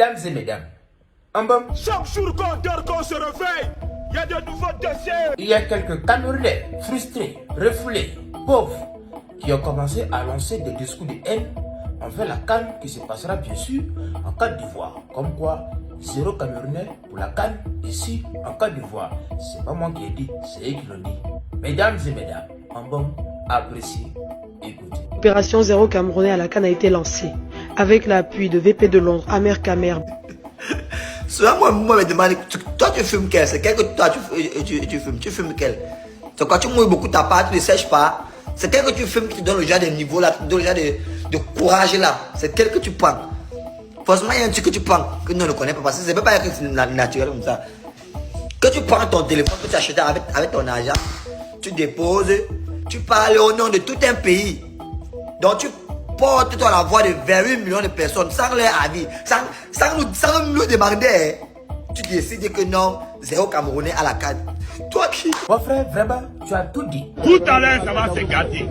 Mesdames et mesdames, en bon, chaque jour qu'on dort, qu'on se réveille, il y a de nouveaux dossiers. Il y a quelques Camerounais frustrés, refoulés, pauvres, qui ont commencé à lancer des discours de haine envers la CAN qui se passera bien sûr en Côte d'Ivoire. Comme quoi, 0 Camerounais pour la CAN ici en Côte d'Ivoire. C'est pas moi qui ai dit, c'est eux qui l'ont dit. Mesdames et mesdames, en bon, appréciez, écoutez. L'opération 0 Camerounais à la CAN a été lancée avec l'appui de VP de Londres, Amer Kamer. Souvent, moi, me demande, toi tu filmes quel? C'est quel que toi tu filmes? Tu filmes quel? C'est quand tu mouilles beaucoup ta part, tu ne sèches pas. C'est quel que tu filmes qui te donne le genre de niveau là, qui te donne le genre de courage là. C'est quel que tu prends. Forcément, il y a un truc que tu prends que nous ne connaissons pas parce que c'est même pas naturel comme ça. Que tu prends ton téléphone que tu achètes avec ton argent, tu déposes, tu parles au nom de tout un pays. Donc tu portes la voix de 28 millions de personnes sans leur avis, sans nous demander. Tu décides que non, 0 Camerounais à la CAN. Toi qui... Mon frère, vraiment, tu as tout dit. Tout à l'heure, ça va se gâter.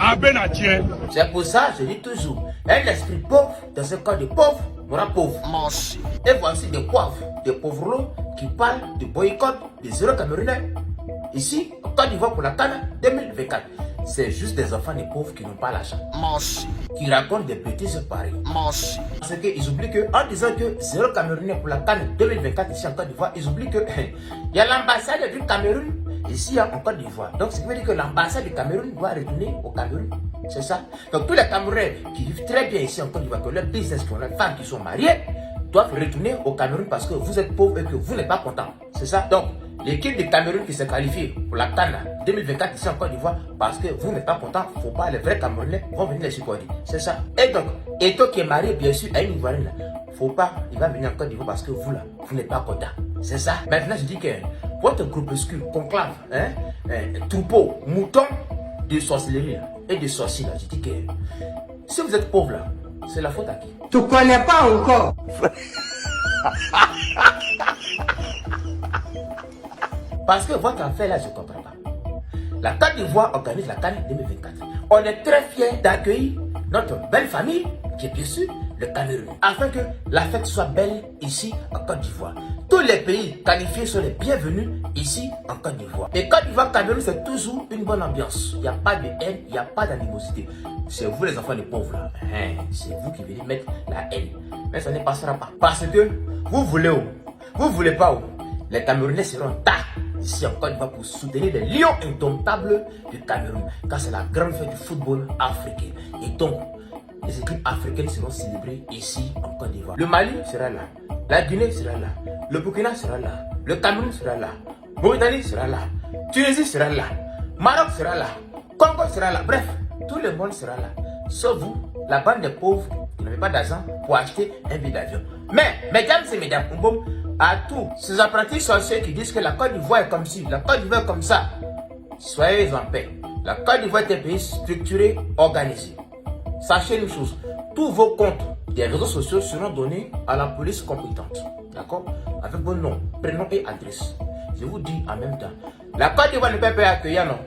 À Benatien. C'est pour ça que je dis toujours, un esprit pauvre dans un corps de pauvre mourra pauvre. Merci. Et voici des pauvres lots qui parlent de boycott des 0 Camerounais. Ici, en Côte d'Ivoire pour la CAN 2024. C'est juste des enfants des pauvres qui n'ont pas l'argent. Merci. Qui racontent des bêtises pareilles. Merci. Parce qu'ils oublient qu'en disant que 0 Camerounais pour la CAN 2024 ici en Côte d'Ivoire, ils oublient que il y a l'ambassade du Cameroun ici en Côte d'Ivoire. Donc, ce qui veut dire que l'ambassade du Cameroun doit retourner au Cameroun. C'est ça. Donc, tous les Camerounais qui vivent très bien ici en Côte d'Ivoire, que leurs business, que leurs femmes qui sont mariées, doivent retourner au Cameroun parce que vous êtes pauvres et que vous n'êtes pas contents. C'est ça. Donc, l'équipe du Cameroun qui se qualifie pour la CAN 2024 ici en Côte d'Ivoire, parce que vous n'êtes pas content, faut pas, les vrais Camerounais vont venir les supporter. C'est ça. Et donc, Eto qui est marié bien sûr à une Ivoirienne, faut pas, il va venir en Côte d'Ivoire parce que vous là, vous n'êtes pas content. C'est ça. Maintenant, je dis que votre groupuscule, conclave, troupeau, mouton de sorcellerie là, et de sorciers là, je dis que si vous êtes pauvre là, c'est la faute à qui? Tu connais pas encore. Parce que votre affaire là, je ne comprends pas. La Côte d'Ivoire organise la CAN 2024. On est très fiers d'accueillir notre belle famille, qui est bien sûr le Cameroun, afin que la fête soit belle ici en Côte d'Ivoire. Tous les pays qualifiés sont les bienvenus ici en Côte d'Ivoire. Et Côte d'Ivoire, Cameroun, c'est toujours une bonne ambiance. Il n'y a pas de haine, il n'y a pas d'animosité. C'est vous les enfants des pauvres là. C'est vous qui venez mettre la haine. Mais ça ne passera pas. Parce que vous voulez où? Vous voulez pas où? Les Camerounais seront tas ici en Côte d'Ivoire pour soutenir les lions indomptables du Cameroun, car c'est la grande fête du football africain. Et donc, les équipes africaines seront célébrées ici en Côte d'Ivoire. Le Mali sera là, la Guinée sera là, le Burkina sera là, le Cameroun sera là, Mauritanie sera là, Tunisie sera là, Maroc sera là, Congo sera là, bref, tout le monde sera là. Sauf vous, la bande des pauvres qui n'avez pas d'argent pour acheter un billet d'avion. Mais, mesdames et mesdames, à tous ces apprentis sorciers qui disent que la Côte d'Ivoire est comme ci, la Côte d'Ivoire est comme ça, soyez en paix. La Côte d'Ivoire est un pays structuré, organisé. Sachez une chose, tous vos comptes des réseaux sociaux seront donnés à la police compétente. D'accord? Avec vos noms, prénoms et adresses. Je vous dis en même temps, la Côte d'Ivoire ne peut pas accueillir, non.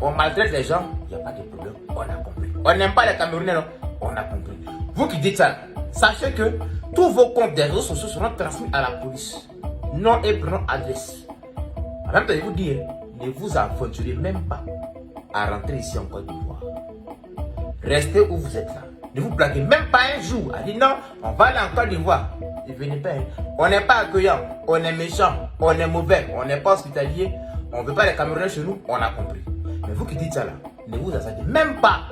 On maltraite les gens, il n'y a pas de problème, on a compris. On n'aime pas les Camerounais, non. On a compris. Vous qui dites ça, sachez que tous vos comptes des réseaux sociaux seront transmis à la police. Nom et prénom, adresse. En même temps, je vous dis, ne vous aventurez même pas à rentrer ici en Côte d'Ivoire. Restez où vous êtes là. Ne vous blaguez même pas un jour à dire non, on va aller en Côte d'Ivoire. Ne venez pas. On n'est pas accueillant, on est méchant, on est mauvais, on n'est pas hospitalier, on ne veut pas les Camerounais chez nous, on a compris. Mais vous qui dites ça là, ne vous asseyez même pas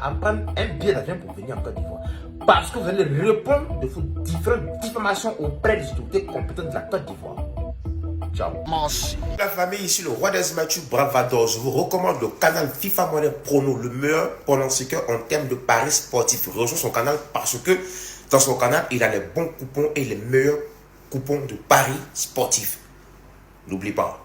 à prendre un billet d'avion pour venir en Côte d'Ivoire. Parce que vous allez répondre de vos différentes diffamations auprès des autorités compétentes de la Côte d'Ivoire. Ciao. Merci. La famille, ici le roi des Mathieu Bravados. Je vous recommande le canal FIFA Money Prono, le meilleur pronostiqueur en termes de paris sportifs. Rejoins son canal parce que dans son canal, il a les bons coupons et les meilleurs coupons de paris sportifs. N'oublie pas,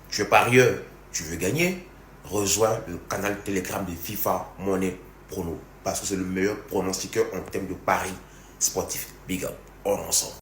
tu es parieur, tu veux gagner, rejoins le canal Telegram de FIFA Money Prono parce que c'est le meilleur pronostiqueur en termes de paris sportifs. Big up, on ensemble.